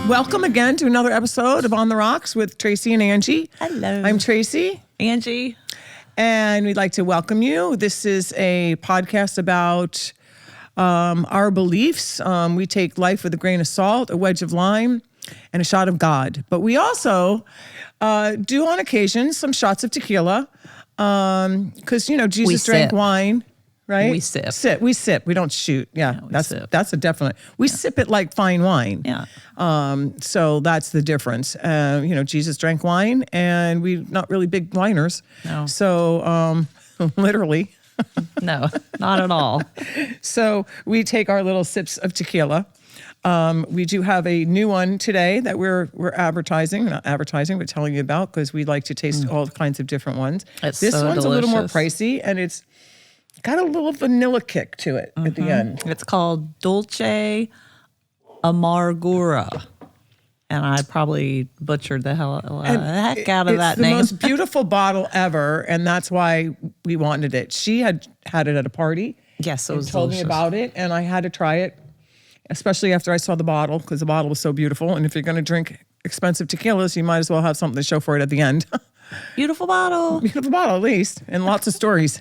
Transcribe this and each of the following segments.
Welcome again to another episode of On the Rocks with Tracy and Angie. Hello. I'm Tracy. Angie. And we'd like to welcome you. This is a podcast about our beliefs. We take life with a grain of salt, a wedge of lime, and a shot of God. But we also do on occasion some shots of tequila because, Jesus drank wine. Right? We sip. We sip. We don't shoot. Yeah, sip. that's a definite. We sip it like fine wine. Yeah. So that's the difference. Jesus drank wine, and we're not really big winers. No. So literally. No, not at all. So we take our little sips of tequila. We do have a new one today that we're advertising, not advertising, but telling you about because we like to taste all kinds of different ones. It's this so one's a little more delicious. pricey, and it's got a little vanilla kick to it at the end. It's called Dolce Amargura. And I probably butchered the heck out of that name. It's the most beautiful bottle ever, and that's why we wanted it. She had it at a party. Yes, it and was told delicious. me about it, and I had to try it, especially after I saw the bottle, because the bottle was so beautiful. And if you're going to drink expensive tequilas, you might as well have something to show for it at the end. Beautiful bottle. Beautiful bottle, at least, and lots of stories.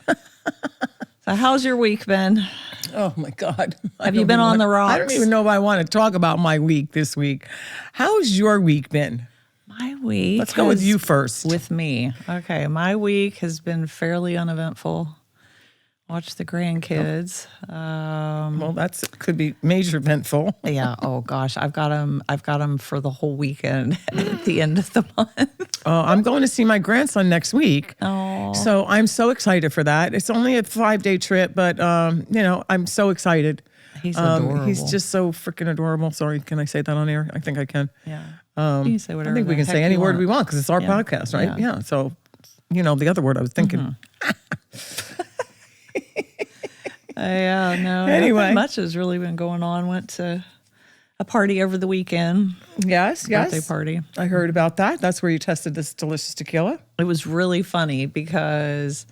So how's your week been? Oh, my God. Have you been on the rocks? I don't even know if I want to talk about my week this week. How's your week been? My week. Let's go with you first. With me. Okay. My week has been fairly uneventful. Watch the grandkids. Well, could be major eventful. Yeah. Oh gosh, I've got them for the whole weekend at the end of the month. I'm going to see my grandson next week. Oh. So I'm so excited for that. It's only a 5-day trip, but I'm so excited. He's adorable. He's just so freaking adorable. Sorry, can I say that on air? I think I can. Yeah. You can say whatever. I think we the can say heck any you word want. we want because it's our podcast, right? Yeah. So, the other word I was thinking. Yeah, no. Anyway. Nothing much has really been going on. Went to a party over the weekend. Yes. Birthday party. I heard about that. That's where you tested this delicious tequila. It was really funny because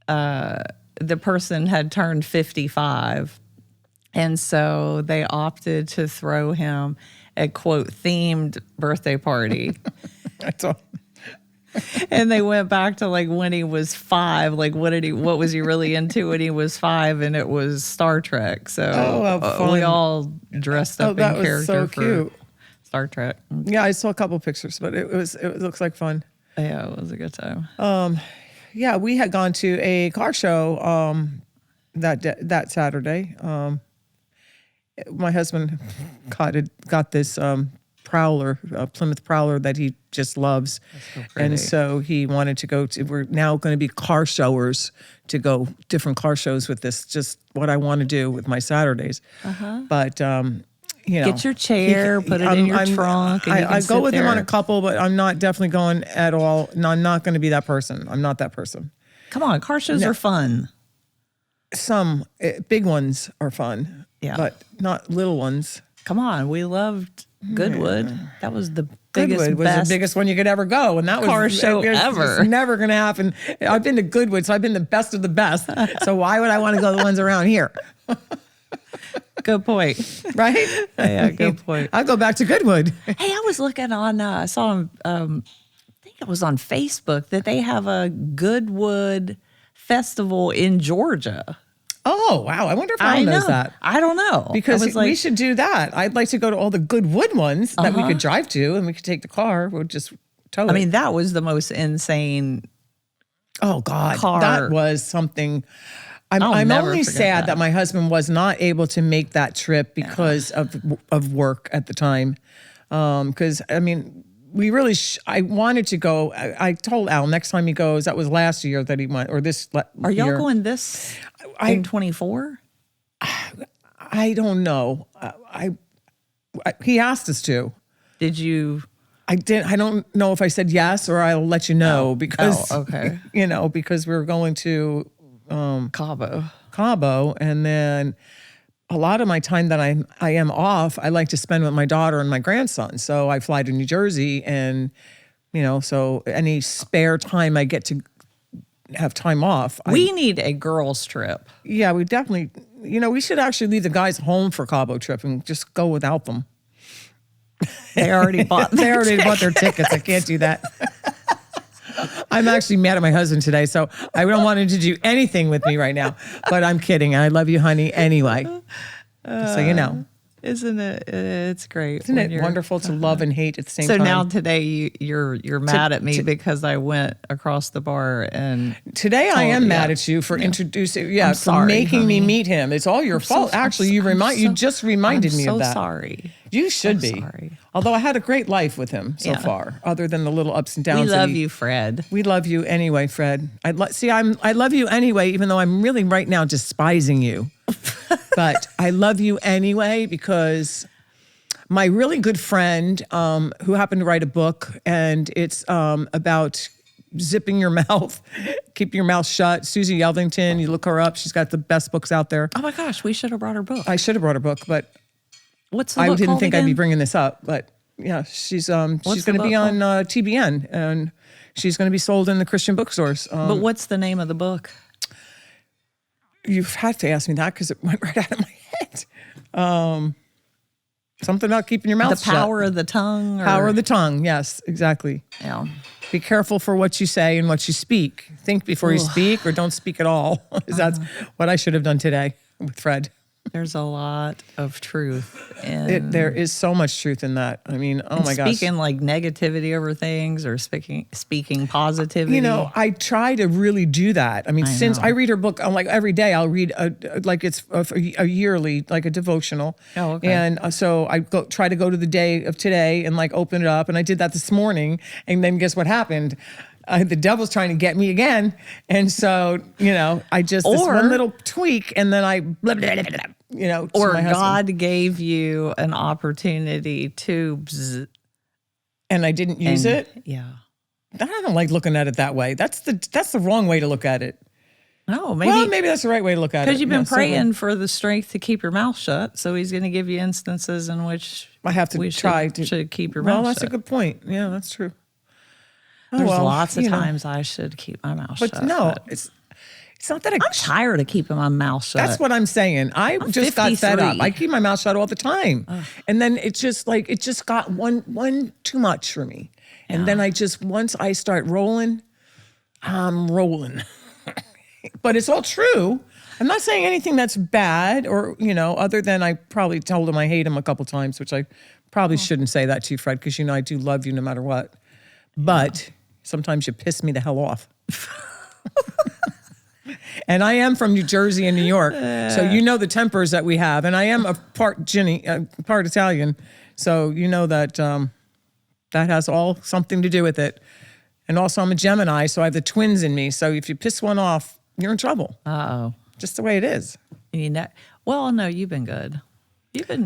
the person had turned 55. And so they opted to throw him a, quote, themed birthday party. That's all. And they went back to like when he was 5, like what was he really into when he was 5? And it was Star Trek. So we all dressed up in that was character so for cute. Star Trek. Yeah, I saw a couple pictures, but it looks like fun. Yeah, it was a good time. Yeah, we had gone to a car show that Saturday. My husband got this Prowler, Plymouth Prowler that he just loves. So pretty. And so he wanted to go to, we're now going to be car showers to go different car shows with this, just what I want to do with my Saturdays. But, Get your chair, put it in your trunk. And I go with him on a there. couple, but I'm not definitely going at all. No, I'm not going to be that person. I'm not that person. Come on, car shows are fun. Some big ones are fun, but not little ones. Come on, we loved Goodwood. That was the biggest, Goodwood was best the biggest one you could ever go, and that was car show ever. It's never going to happen. I've been to Goodwood, so I've been the best of the best. So why would I want to go to the ones around here? Good point. Right? Yeah, good point. I'll go back to Goodwood. Hey, I was looking on, I saw on, I think it was on Facebook that they have a Goodwood festival in Georgia. Oh, wow. I wonder if Al knows that. I don't know. Because I was like, we should do that. I'd like to go to all the Goodwood ones that we could drive to, and we could take the car. We'll just tow it. I mean, that was the most insane. Oh, God. car. That was something. I'm never only forget sad that. that my husband was not able to make that trip because of work at the time. Because, I mean, we really, I wanted to go. I told Al next time he goes, that was last year that he went, or this Are y'all year. going this in 24? I don't know. He asked us to. Did you? I don't know if I said yes or I'll let you know because, okay. Because we were going to Cabo. And then a lot of my time that I am off, I like to spend with my daughter and my grandson. So I fly to New Jersey and, so any spare time I get to have time off. We need a girls trip. Yeah, we definitely, we should actually leave the guys home for Cabo trip and just go without them. They already bought. They already bought their tickets. I can't do that. I'm actually mad at my husband today, so I don't want him to do anything with me right now. But I'm kidding. I love you, honey, anyway. Just so you know. Isn't it? It's great. Isn't it wonderful to love and hate at the same so time? now today you're mad at me because I went across the bar and today I am mad at you for introducing, for sorry, making me honey. meet him. It's all your fault. Actually, you just reminded me of that. I'm so sorry. You should be. Sorry. Although I had a great life with him so far, other than the little ups and downs. We love you, Fred. We love you anyway, Fred. I love you anyway, even though I'm really right now despising you. But I love you anyway because my really good friend, who happened to write a book, and it's about zipping your mouth, keeping your mouth shut. Susie Yelvington, you look her up. She's got the best books out there. Oh my gosh, we should have brought her book. I should have brought her book, but What's the I book didn't called think again? I'd be bringing this up. But yeah, she's going to be on TBN, and she's going to be sold in the Christian bookstores. But what's the name of the book? You have to ask me that because it went right out of my head. Something about keeping your mouth shut. The Power of the Tongue? Power of the tongue. Yes, exactly. Yeah. Be careful for what you say and what you speak. Think before you speak, or don't speak at all. That's what I should have done today with Fred. There's a lot of truth. And There is so much truth in that. I mean, oh my gosh. speaking like negativity over things or speaking positivity. You know, I try to really do that. I mean, since I read her book, I'm like every day I'll read like it's a yearly, like a devotional. Oh, okay. And so I try to go to the day of today and like open it up. And I did that this morning. And then guess what happened? The devil's trying to get me again. And so, I just, this one little tweak, and then I, blah, blah, blah, blah, to or my husband. God gave you an opportunity to And I didn't use it. Yeah. I don't like looking at it that way. That's the wrong way to look at it. No, Maybe that's the right way to look at it. Because you've been Yeah, praying for the strength to keep your mouth shut. So he's going to give you instances in which I have to should keep your Well, mouth that's shut. a good point. Yeah, that's true. There's lots of times I should keep my mouth shut. But no, it's not that I'm tired of keeping my mouth shut. That's what I'm saying. I'm just got fed up. 53. I keep my mouth shut all the time. And then it just got one too much for me. And then once I start rolling, I'm rolling. But it's all true. I'm not saying anything that's bad or, other than I probably told him I hate him a couple times, which I probably shouldn't say that to you, Fred, because I do love you no matter what. But sometimes you piss me the hell off. And I am from New Jersey and New York, so you know the tempers that we have. And I am a part part Italian, so you know that that has all something to do with it. And also I'm a Gemini, so I have the twins in me. So if you piss one off, you're in trouble. Uh-oh. Just the way it is. Well, no, you've been good.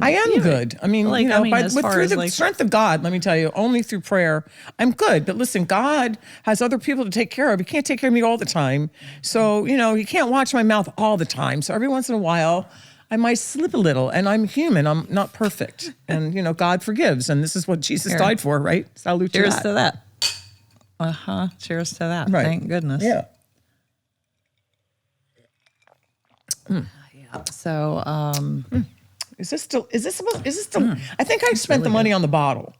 I am good. I mean, through the like, strength of God, let me tell you, only through prayer, I'm good. But listen, God has other people to take care of. He can't take care of me all the time. So, he can't watch my mouth all the time. So every once in a while, I might slip a little, and I'm human. I'm not perfect. And, God forgives. And this is what Jesus died for, right? Salute cheers to to that. Cheers to that. Right. Thank goodness. Yeah. Yeah. So, Is this still, I think I spent the money on the bottle.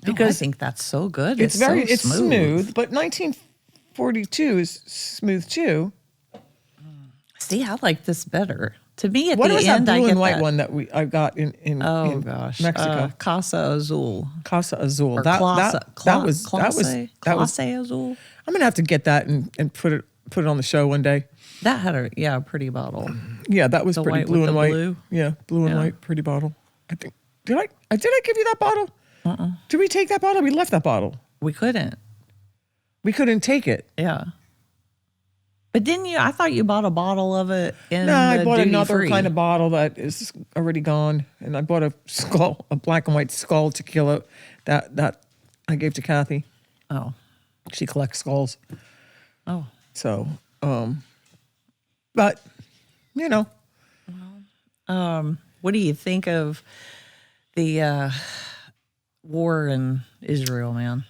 because I think that's so good. It's smooth, but 1942 is smooth too. See, I like this better. To me, at What the was end, that I blue get and white that. one that I got in Mexico? Casa Azul. Casa Azul. Or That was Clase Azul. I'm gonna have to get that and put it on the show one day. That had a pretty bottle. Yeah, that was The pretty white blue with and the white. blue? Yeah, blue and white, pretty bottle. I think did I give you that bottle? Did we take that bottle? We left that bottle. We couldn't. We couldn't take it. Yeah. But didn't you? I thought you bought a bottle of it in No, I the bought duty another free. kind of bottle that is already gone, and I bought a black and white skull tequila that I gave to Kathy. Oh. She collects skulls. Oh. So, but What do you think of the war in Israel, man?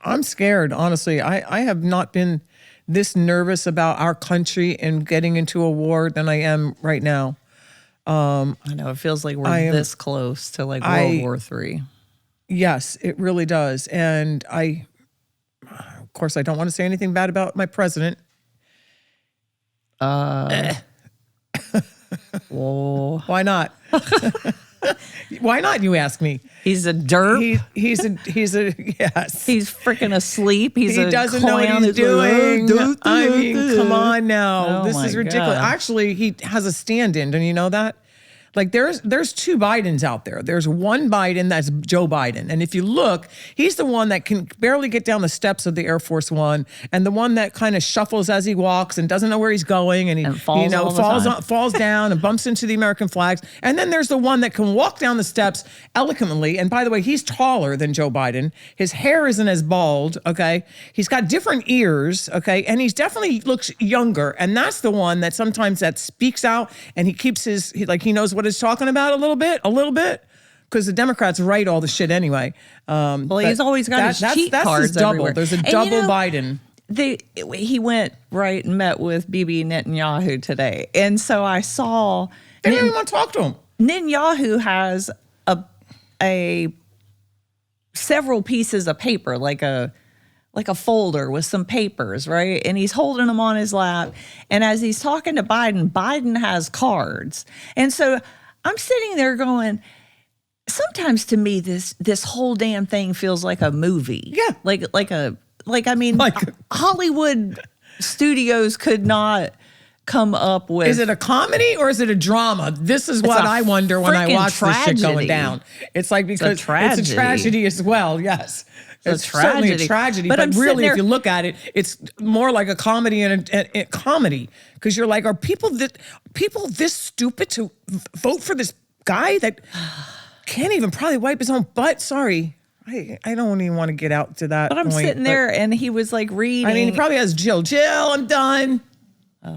I'm scared, honestly. I have not been this nervous about our country and getting into a war than I am right now. I know it feels like we're this close to like World War III. Yes, it really does. And of course, I don't want to say anything bad about my president. Well, Why not? Why not, you ask me? he's a derp. He's a yes. He's freaking asleep. He doesn't know what he's doing. I mean, come on now. Oh This my is ridiculous. God. Actually, he has a stand-in. Don't you know that? Like there's two Bidens out there. There's one Biden that's Joe Biden. And if you look, he's the one that can barely get down the steps of the Air Force One, and the one that kind of shuffles as he walks and doesn't know where he's going, and he falls all the time. falls down and bumps into the American flags. And then there's the one that can walk down the steps eloquently. And by the way, he's taller than Joe Biden. His hair isn't as bald, okay? He's got different ears, okay? And he's definitely looks younger. And that's the one that sometimes that speaks out, and he keeps he knows what he's talking about a little bit, because the Democrats write all the shit anyway. Well, he's always got his cheat cards his double. everywhere. There's a And double Biden. He went right and met with Bibi Netanyahu today, and so I saw. They didn't even want to talk to him. Netanyahu has a several pieces of paper, like a folder with some papers, right? And he's holding them on his lap. And as he's talking to Biden, Biden has cards. And so I'm sitting there going, sometimes to me, this whole damn thing feels like a movie. Yeah. Hollywood studios could not come up with. Is it a comedy or is it a drama? This is what I wonder when I watch this shit going down. It's like, because it's a tragedy as well. Yes. It's certainly a tragedy, but really, if you look at it, it's more like a comedy and a comedy, because you're like, are people this stupid to vote for this guy that can't even probably wipe his own butt? Sorry, I don't even want to get out to that. But I'm sitting there, and he was like reading. I mean, he probably has Jill, I'm done.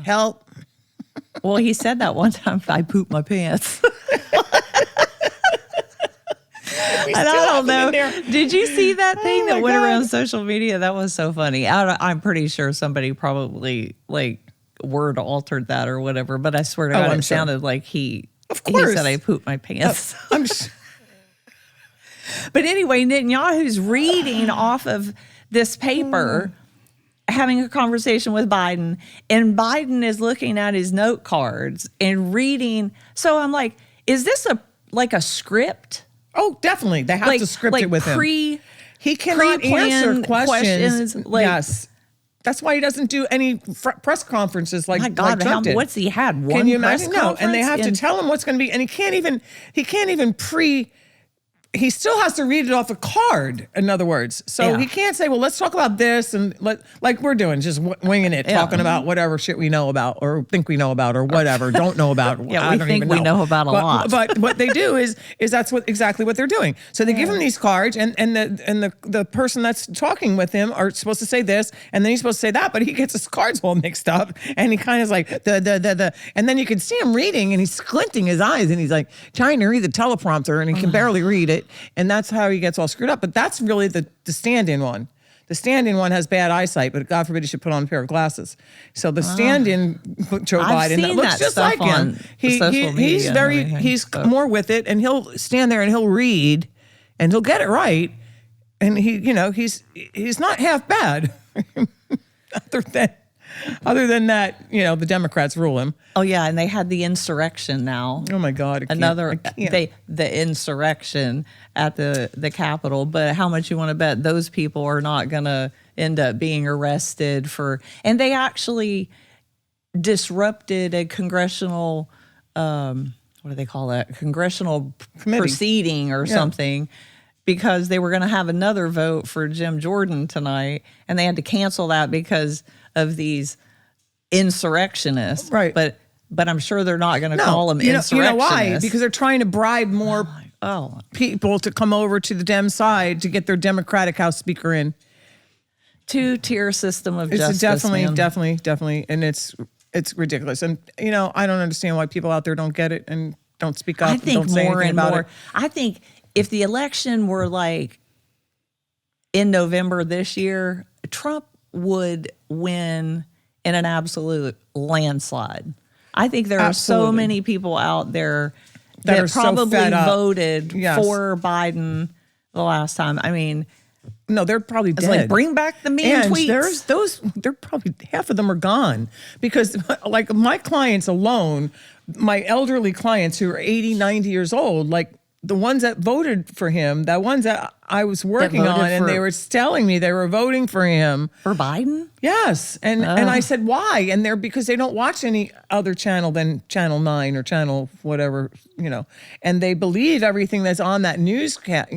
Help. Well, he said that one time. I pooped my pants. And I don't know. Did you see that thing that went around social media? That was so funny. I'm pretty sure somebody probably word altered that or whatever. But I swear to God, it sounded like he said I pooped my pants. I'm sure. But anyway, Netanyahu's reading off of this paper, having a conversation with Biden, and Biden is looking at his note cards and reading. So I'm like, is this a script? Oh, definitely. They have to script it with him. He cannot answer questions. Yes. That's why he doesn't do any press conferences like Trump did. What's he had? One Can you press imagine? conference? No, and they have to tell him what's going to be, and he can't even he still has to read it off a card, in other words. So he can't say, well, let's talk about this, and like we're doing, just winging it, talking about whatever shit we know about or think we know about or whatever, don't know about. We think we know about a lot. But what they do is that's exactly what they're doing. So they give him these cards, and the person that's talking with him are supposed to say this, and then he's supposed to say that, but he gets his cards all mixed up, and he kind of is like, and then you can see him reading, and he's squinting his eyes, and he's like trying to read the teleprompter, and he can barely read it. And that's how he gets all screwed up. But that's really the stand-in one. The stand-in one has bad eyeyesight, but God forbid he should put on a pair of glasses. So the stand-in Joe Biden that looks just like him. He's more with it, and he'll stand there and he'll read, and he'll get it right, and he's not half bad. Other than that, the Democrats rule him. Oh yeah, and they had the insurrection now. Oh my God! The insurrection at the Capitol. But how much you want to bet those people are not going to end up being arrested for? And they actually disrupted a congressional, what do they call that? Congressional proceeding or something. Because they were going to have another vote for Jim Jordan tonight, and they had to cancel that because of these insurrectionists. Right. But I'm sure they're not going to call them insurrectionists. You know why? Because they're trying to bribe more people to come over to the Dem side to get their Democratic House Speaker in. Two-tier system of justice. Definitely. And it's ridiculous. And, I don't understand why people out there don't get it and don't speak up. I think don't say more and about more. It. I think if the election were like in November this year, Trump would win in an absolute landslide. I think there are so many people out there that probably voted for Biden the last time. I mean, No, they're probably it's dead. like, bring back the mean And tweets. there's those, they're probably, half of them are gone because like my clients alone, my elderly clients who are 80, 90 years old, like the ones that voted for him, the ones that I was working voted on, and for- they were telling me they were voting for him. For Biden? Yes. And I said, why? And they're because they don't watch any other channel than Channel 9 or Channel whatever, and they believe everything that's on that newscast,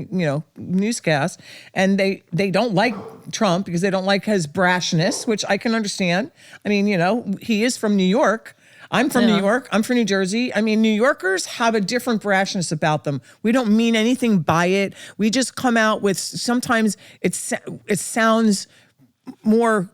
and they don't like Trump because they don't like his brashness, which I can understand. I mean, he is from New York. I'm from New York. I'm from New Jersey. I mean, New Yorkers have a different brashness about them. We don't mean anything by it. We just come out with, sometimes it sounds more,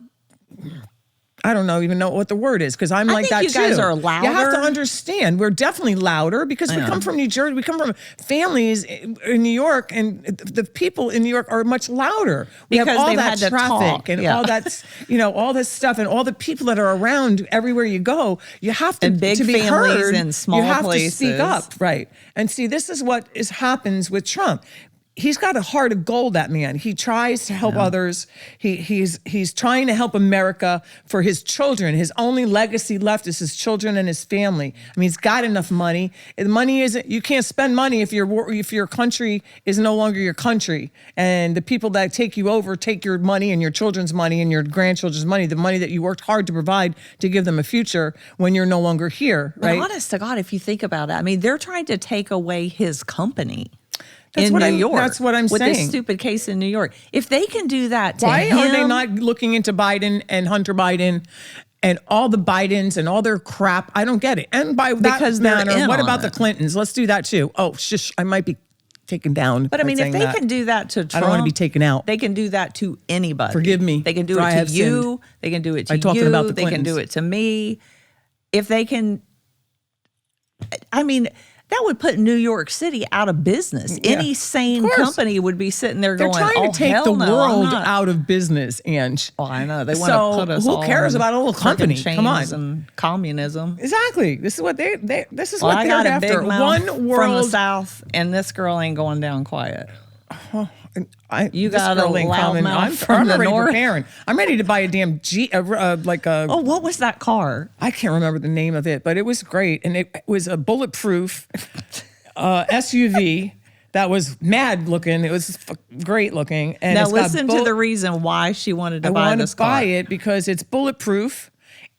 I don't even know what the word is because I'm like that too. I think you guys are louder. You have to understand, we're definitely louder because we come from New Jersey. We come from families in New York, and the people in New York are much louder. We have Because all they've that had to traffic talk. and all that's, all this stuff, and all the people that are around everywhere you go. You have to, And big to be families heard, in small you have places. to speak up, right? And see, this is what happens with Trump. He's got a heart of gold, that man. He tries to help others. He's trying to help America for his children. His only legacy left is his children and his family. I mean, he's got enough money. The money isn't, you can't spend money if your country is no longer your country. And the people that take you over take your money and your children's money and your grandchildren's money, the money that you worked hard to provide to give them a future when you're no longer here, right? But honest to God, if you think about it, I mean, they're trying to take away his company. That's in what New I'm- York. that's what I'm with saying. this stupid case in New York. If they can do that to Why him, are they not looking into Biden and Hunter Biden and all the Bidens and all their crap? I don't get it. And by that Because they're manner, in what on about the it. Clintons? Let's do that too. Oh, shush, I might be taken down. But I by mean, if saying they that. can do that to Trump, I don't want to be taken out. They can do that to anybody. Forgive me, They can do for I it to have you. sinned. They can do it to I'm talking you. about the They can do Clintons. it to me. If they can, I mean, that would put New York City out of business. Any sane course. company would be sitting there They're going, trying "Oh, to take hell the no, I'm world not." out of business, Ange. Oh, I know. They want So to put us who all cares in about a little company? freaking Come on. chains and communism. Exactly. This is what this is Well, what I they're got a after. big mouth One from the world. South, and this girl ain't going down quiet. You this got a girl ain't loud coming. mouth I'm from the already north. preparing. I'm ready to buy a damn Oh, what was that car? I can't remember the name of it, but it was great. And it was a bulletproof SUV that was mad looking. It was great looking. And Now it's got listen to the reason why she wanted to I buy want this to car. buy it because it's bulletproof.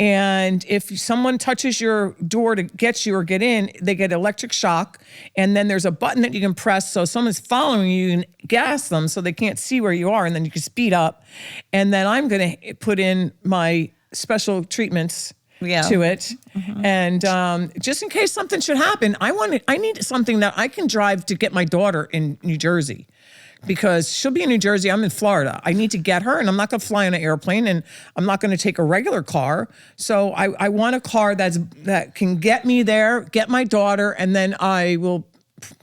And if someone touches your door to get you or get in, they get electric shock. And then there's a button that you can press. So if someone's following you, you can gas them so they can't see where you are. And then you can speed up. And then I'm going to put in my special treatments to it. And just in case something should happen, I need something that I can drive to get my daughter in New Jersey. Because she'll be in New Jersey, I'm in Florida. I need to get her, and I'm not going to fly on an airplane, and I'm not going to take a regular car. So I want a car that can get me there, get my daughter, and then I will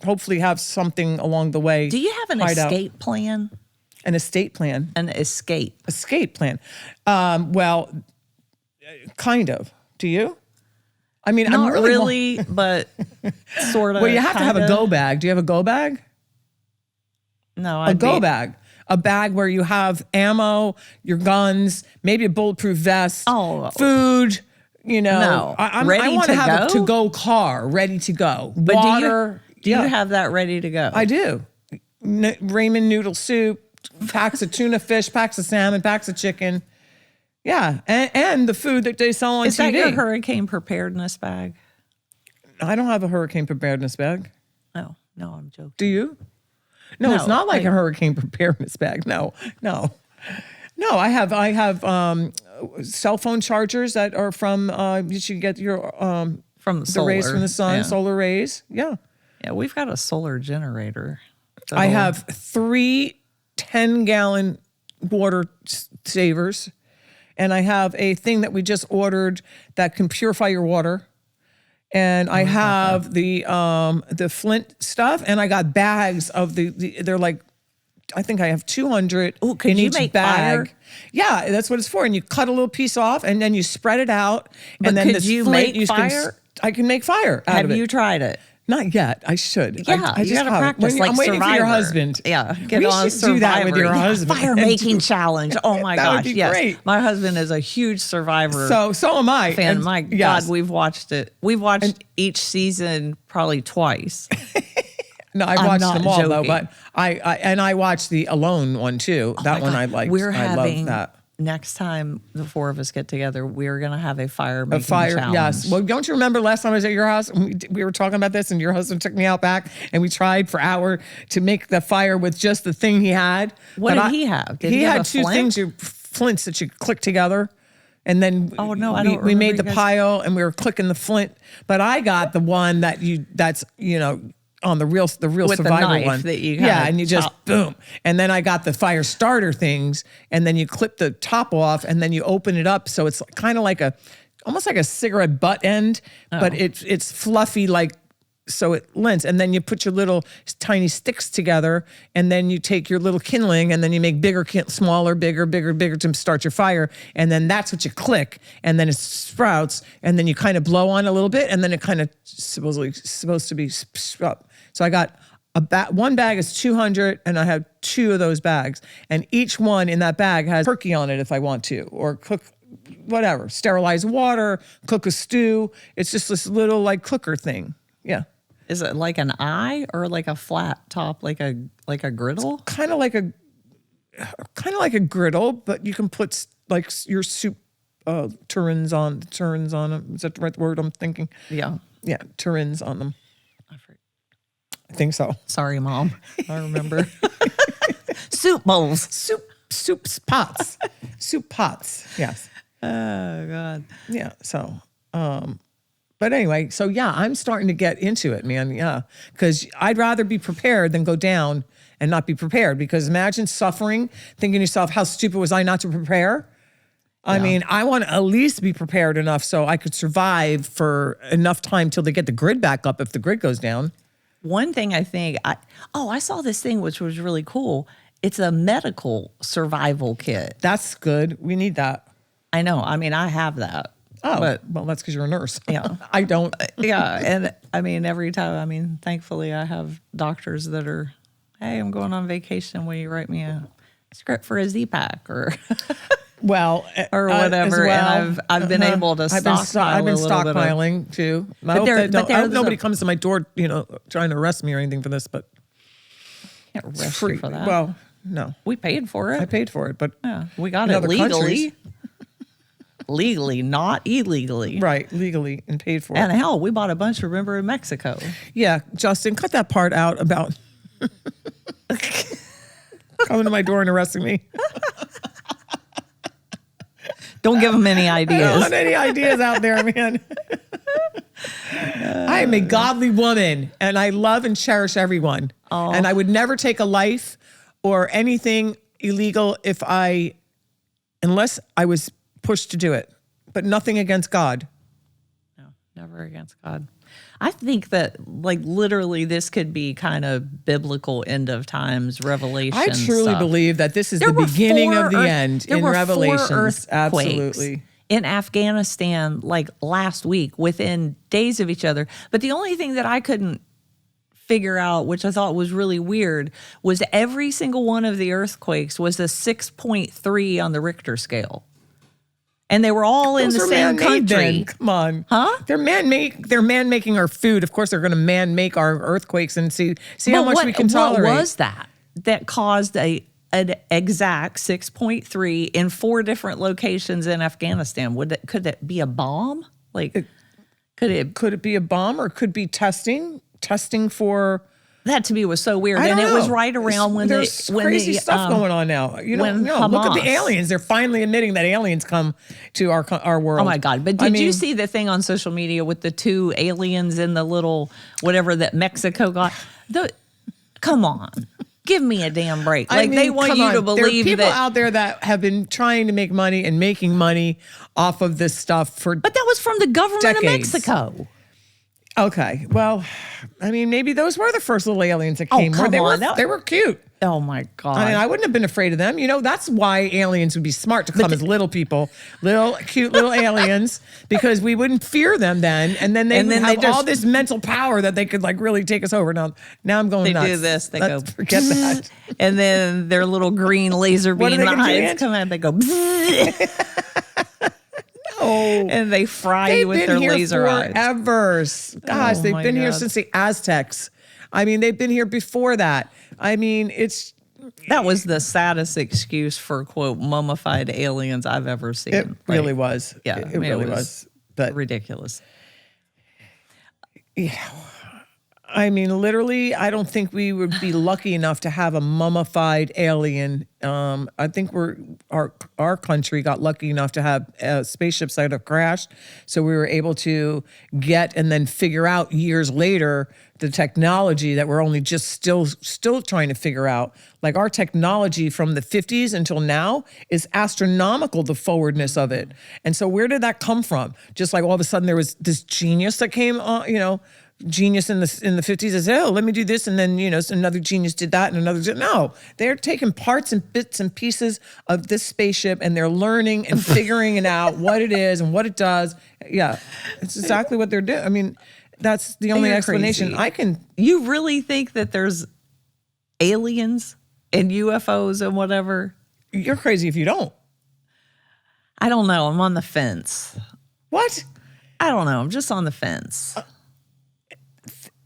hopefully have something along the way. Do you have an escape plan? An estate plan? An escape. Escape plan. Well, kind of. Do you? I mean, Not I'm really, but sort of. Well, you have to have a kinda. go bag. Do you have a go bag? No, A go bag. A bag where you have ammo, your guns, maybe a bulletproof vest, food, No. I Ready want to to have go? a to-go car ready to go. But Water. do you have that ready to go? I do. Ramen noodle soup, packs of tuna fish, packs of salmon, packs of chicken. Yeah, and the food that they sell on Is TV. that your hurricane preparedness bag? I don't have a hurricane preparedness bag. No, I'm joking. Do you? No, it's No, not like a hurricane preparedness bag. No. I have cell phone chargers that are from. You should get your From the rays solar. from the sun, Yeah. solar rays. Yeah, Yeah, we've got a solar generator. I have 3 10-gallon water savers, and I have a thing that we just ordered that can purify your water. And I have the Flint stuff, and I got bags of they're like, I think I have 200 could in you each make bag. fire? Yeah, that's what it's for. And you cut a little piece off, and then you spread it out. But and then could this you Flint, make fire? I can make fire out Have of it. you tried it? Not yet. I should. Yeah, I you got to haven't. practice like I'm waiting Survivor. for your husband. Yeah, get We on should Survivor. do that with your husband. Fire making challenge. Oh my That would gosh, be yes. great. My husband is a huge Survivor So am I. fan. And- My yes. God, we've watched it. We've watched each season probably twice. No, I've I'm watched not them all though, joking. but I watched the Alone one too. Oh That my one God. I liked. We're I having love that. next time the four of us get together, we're gonna have a fire making challenge. Yes. Well, don't you remember last time I was at your house? And we were talking about this, and your husband took me out back, and we tried for an hour to make the fire with just the thing he had. What But did he have? Did he he have had a two flint? things, flints that you click together. And then Oh, no, I we, don't we remember made you the guys- pile, and we were clicking the flint. But I got the one that's on the real With the survival knife one. that you yeah, kinda and you just chop. boom. And then I got the fire starter things, and then you clip the top off, and then you open it up, so it's kind of like almost like a cigarette butt end, but it's fluffy like. So it lends, and then you put your little tiny sticks together, and then you take your little kindling, and then you make bigger, smaller, bigger to start your fire, and then that's what you click, and then it sprouts, and then you kind of blow on a little bit, and then it kind of supposed to be sprout. So I got one bag is 200, and I have 2 of those bags, and each one in that bag has turkey on it if I want to, or cook whatever, sterilize water, cook a stew. It's just this little like cooker thing. Yeah. Is it like an eye or like a flat top, like a griddle? Kind of like a griddle, but you can put like your soup tureens on them. Is that the right word I'm thinking? Yeah. Yeah, tureens on them. I think so. Sorry, Mom. I remember. Soup bowls. Soup pots. Soup pots. Yes. Oh, God. Yeah. So, but anyway, so yeah, I'm starting to get into it, man. Yeah. Because I'd rather be prepared than go down and not be prepared. Because imagine suffering, thinking to yourself, how stupid was I not to prepare? I mean, I want to at least be prepared enough so I could survive for enough time till they get the grid back up if the grid goes down. One thing I think, I saw this thing which was really cool. It's a medical survival kit. That's good. We need that. I know. I mean, I have that. Oh, But well, that's because you're a nurse. Yeah. I don't. yeah, and I mean, every time, I mean, thankfully I have doctors that are, hey, I'm going on vacation. Will you write me a script for a Z-Pack or Well, or as whatever? well. And I've been able to stockpile I've been a little bit of- stockpiling too. I hope, there- that but I hope there's nobody a- comes to my door, trying to arrest me or anything for this. But Can't arrest free. you for that. Well, no, we paid for it. I paid for it, but Yeah, we got in it other legally. countries. Legally, not illegally. right, legally and paid for And it. hell, we bought a bunch, remember, in Mexico. Yeah, Justin, cut that part out about coming to my door and arresting me. Don't give them any I don't ideas. want any ideas out there, man. I am a godly woman, and I love and cherish everyone. And I would never take a life or anything illegal unless I was pushed to do it. But nothing against God. No, never against God. I think that, like, literally, this could be kind of biblical end of times revelation. I truly stuff. believe that this is There the were beginning of the 4 end there in were 4 Revelations. earthquakes Absolutely. in Afghanistan, like last week, within days of each other. But the only thing that I couldn't figure out, which I thought was really weird, was every single one of the earthquakes was a 6.3 on the Richter scale. And they were all in Those the are same man-made country. then. Come on. Huh? They're man-making our food. Of course, they're going to man-make our earthquakes and see how But much we can tolerate. What was that caused an exact 6.3 in 4 different locations in Afghanistan? Could that be a bomb? Like, could Could it be a bomb or could be testing for? that to me was so weird, I and don't it was know. right around when There's crazy stuff going on now. when Look at the Hamas- aliens. They're finally admitting that aliens come to our world. Oh my God! But did you see the thing on social media with the 2 aliens in the little whatever that Mexico got? Come on, give me a damn break! Like, they want come you on. to believe there are people that. out there that have been trying to make money and making money off of this stuff for. But that was from the government decades. of Mexico. Okay, well, maybe those were the first little aliens that came. come on. They were cute. Oh my God. I mean, I wouldn't have been afraid of them. You know, that's why aliens would be smart to come as little people, little cute little aliens, because we wouldn't fear them then. And then they would have all this mental power that they could like really take us over. Now I'm going nuts. They do this. They Let's go, forget that. and then their little green laser beam eyes come out. They go, and they fry you with their laser eyes. Forever. Gosh, they've been here since the Aztecs. I mean, they've been here before that. I mean, that was the saddest excuse for, quote, mummified aliens I've ever seen. It really was. Yeah, it really was. But ridiculous. Yeah. I mean, literally, I don't think we would be lucky enough to have a mummified alien. I think our country got lucky enough to have spaceships that have crashed, so we were able to get and then figure out years later the technology that we're only just still trying to figure out. Like our technology from the 50s until now is astronomical, the forwardness of it. And so where did that come from? Just like all of a sudden there was this genius that came on, genius in the 50s and said, oh, let me do this. And then, so another genius did that and another did. No, they're taking parts and bits and pieces of this spaceship and they're learning and figuring it out what it is and what it does. Yeah, it's exactly what they're doing. I mean, that's the only explanation crazy. I can. You really think that there's aliens and UFOs and whatever? You're crazy if you don't. I don't know. I'm on the fence. What? I don't know. I'm just on the fence.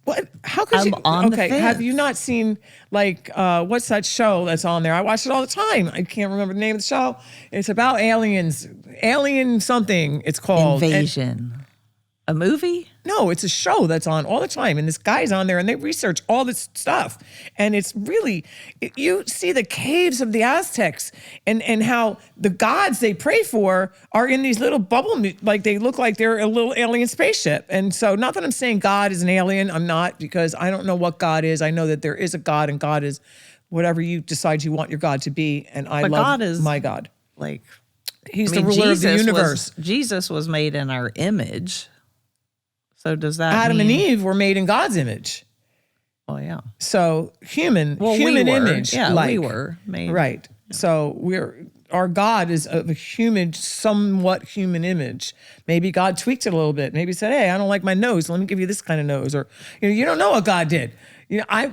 What? How could I'm you? on the Okay, fence. have you not seen what's that show that's on there? I watch it all the time. I can't remember the name of the show. It's about aliens, alien something. It's called Invasion. A movie? No, it's a show that's on all the time. And this guy's on there and they research all this stuff. And it's really, you see the caves of the Aztecs and how the gods they pray for are in these little bubble, like they look like they're a little alien spaceship. And so not that I'm saying God is an alien, I'm not, because I don't know what God is. I know that there is a God and God is whatever you decide you want your God to be. And I love God is my God. Like, He's the ruler of the universe. Jesus was made in our image. So does that Adam mean, and Eve were made in God's image. Oh yeah. So human we were. image. Yeah, like, we were made. Right. Yeah. So our God is a human, somewhat human image. Maybe God tweaked it a little bit. Maybe said, hey, I don't like my nose. Let me give you this kind of nose. Or, you don't know what God did. I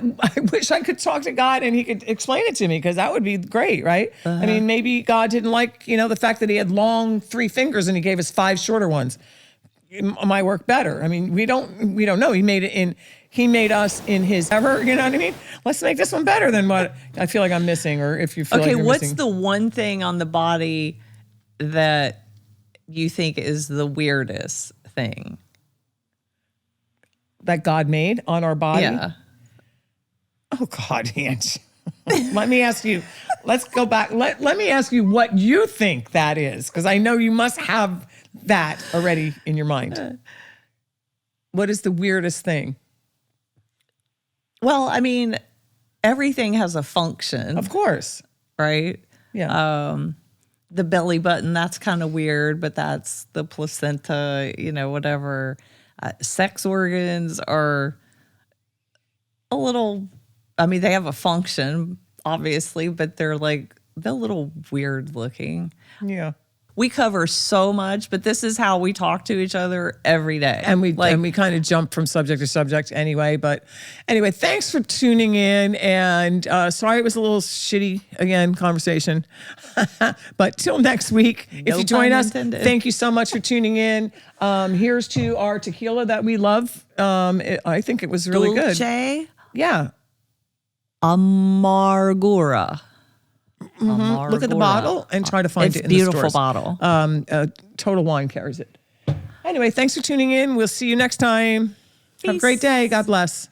wish I could talk to God and he could explain it to me because that would be great, right? I mean, maybe God didn't like, the fact that he had long 3 fingers and he gave us 5 shorter ones. It might work better. I mean, we don't know. He made us in his ever, you know what I mean? Let's make this one better than what I feel like I'm missing, or if you feel like you're what's missing. the one thing on the body that you think is the weirdest thing? That God made on our body? Yeah. Oh, God, Ange. Let me ask you, let's go back. Let me ask you what you think that is, because I know you must have that already in your mind. What is the weirdest thing? Well, I mean, everything has a function. Of course. Right? Yeah. The belly button, that's kind of weird, but that's the placenta, whatever. Sex organs are a little, they have a function, obviously, but they're a little weird looking. Yeah. We cover so much, but this is how we talk to each other every day. And we kind of jump from subject to subject anyway. But anyway, thanks for tuning in. And sorry it was a little shitty, again, conversation. But till next week, if you join us, thank you so much for tuning in. Here's to our tequila that we love. I think it was really good. Dulce Yeah. Amargura. Mm-hmm. Look at the bottle and try to find it in the stores. It's a beautiful bottle. Total Wine carries it. Anyway, thanks for tuning in. We'll see you next time. Peace. Have a great day. God bless.